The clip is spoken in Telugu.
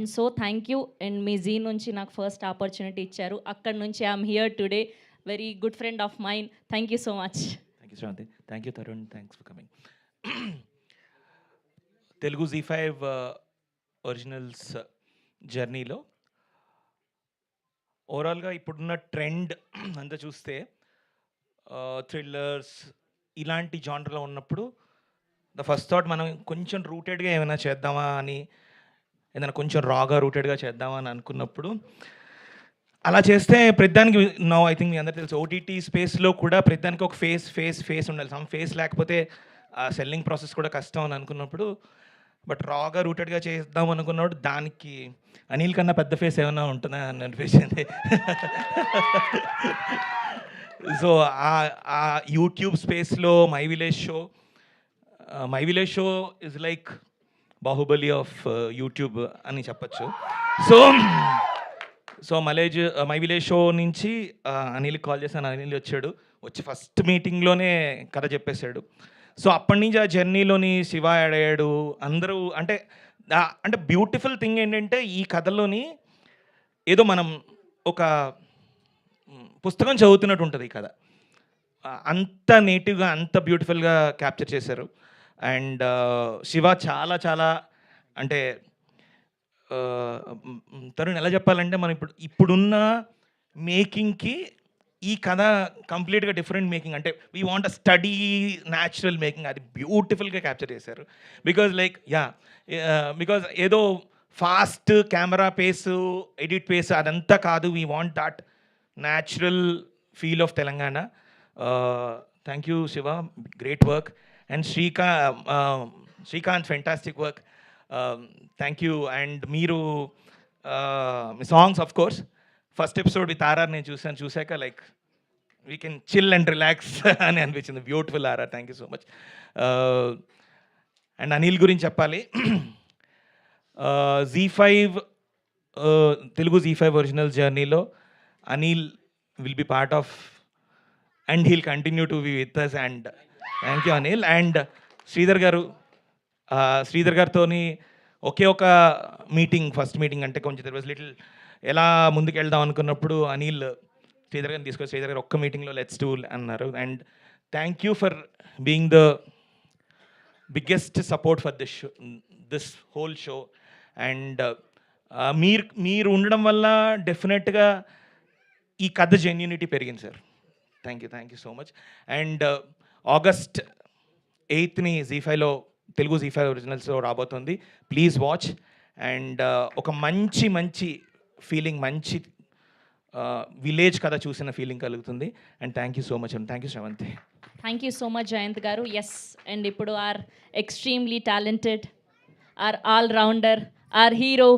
And so thank you. And మీ జీ నుంచి నాకు ఫస్ట్ ఆపర్చునిటీ ఇచ్చారు. అక్కడ నుంచి I'm here today. Very good friend of mine. Thank you so much. Thank you Shravanthi. Thank you Tarun. Thanks for coming. Telugu Z5 originals జర్నీలో ఓవరాల్గా ఇప్పుడున్న ట్రెండ్ అంతా చూస్తే థ్రిల్లర్స్ ఇలాంటి జానర్లో ఉన్నప్పుడు ద ఫస్ట్ థాట్ మనం కొంచెం రూటెడ్గా ఏమైనా చేద్దామా అని, ఏదైనా కొంచెం రాగా రూటెడ్గా చేద్దామా అని అనుకున్నప్పుడు అలా చేస్తే ప్రతిదానికి నో ఐ థింక్ మీ అందరికీ తెలుసు ఓటీటీ స్పేస్లో కూడా ప్రతిదానికి ఒక ఫేస్ ఉండాలి. సమ్ ఫేస్ లేకపోతే సెల్లింగ్ ప్రాసెస్ కూడా కష్టం అని అనుకున్నప్పుడు బట్ రాగా రూటెడ్గా చేద్దాం అనుకున్నప్పుడు దానికి అనిల్ కన్నా పెద్ద ఫేస్ ఏమైనా ఉంటుందా అని అనిపించింది. సో ఆ యూట్యూబ్ స్పేస్లో my village show is like Baahubali of YouTube అని చెప్పచ్చు. సో మై విలేజ్ షో నుంచి అనిల్కి కాల్ చేశాను. అనిల్ వచ్చి ఫస్ట్ మీటింగ్లోనే కథ చెప్పేశాడు. సో అప్పటి నుంచి ఆ జర్నీలోని శివ యాడ్ అయ్యాడు. అందరూ అంటే బ్యూటిఫుల్ థింగ్ ఏంటంటే ఈ కథలోని ఏదో మనం ఒక పుస్తకం చదువుతున్నట్టు ఉంటుంది ఈ కథ. అంత నేటివ్గా అంత బ్యూటిఫుల్గా క్యాప్చర్ చేశారు. అండ్ శివ చాలా చాలా అంటే తరుణ్ ఎలా చెప్పాలంటే మనం ఇప్పుడున్న మేకింగ్కి ఈ కథ కంప్లీట్గా డిఫరెంట్ మేకింగ్. అంటే we want a study natural making. అది బ్యూటిఫుల్గా క్యాప్చర్ చేశారు. బికాజ్ ఏదో fast camera pace edit pace అదంతా కాదు. We want that natural feel of Telangana. Thank you Shiva, great work. And Srikanth fantastic work. Thank you. And మీరు మీ songs of course first episode with RR నేను చూశాక like we can chill and relax అని అనిపించింది. Beautiful RR. Thank you so much. And Anil గురించి చెప్పాలి. Z5 తెలుగు Z5 ఒరిజినల్ జర్నీలో Anil will be part of and he'll continue to be with us. And thank you Anil. And Sridhar గారితోని ఒకే ఒక మీటింగ్, ఫస్ట్ మీటింగ్ అంటే కొంచెం దెర్ వాజ్ లిటిల్ ఎలా ముందుకు వెళ్దాం అనుకున్నప్పుడు అనిల్ శ్రీధర్ గారిని తీసుకొని శ్రీధర్ గారు ఒక్క మీటింగ్లో లెట్స్ డూ అన్నారు. And thank you for being the biggest support for this whole show. And మీరు ఉండడం వల్ల డెఫినెట్గా ఈ కథ జెన్యూనిటీ పెరిగింది sir. Thank you so much. And August 8th Z5లో తెలుగు Z5 ఒరిజినల్స్లో రాబోతుంది. Please watch. అండ్ ఒక మంచి ఫీలింగ్, మంచి విలేజ్ కథ చూసిన ఫీలింగ్ కలుగుతుంది. And thank you so much and thank you Shravanthi. Thank you so much Jayanth garu. Yes, and ఇప్పుడు our extremely talented, our all rounder, our hero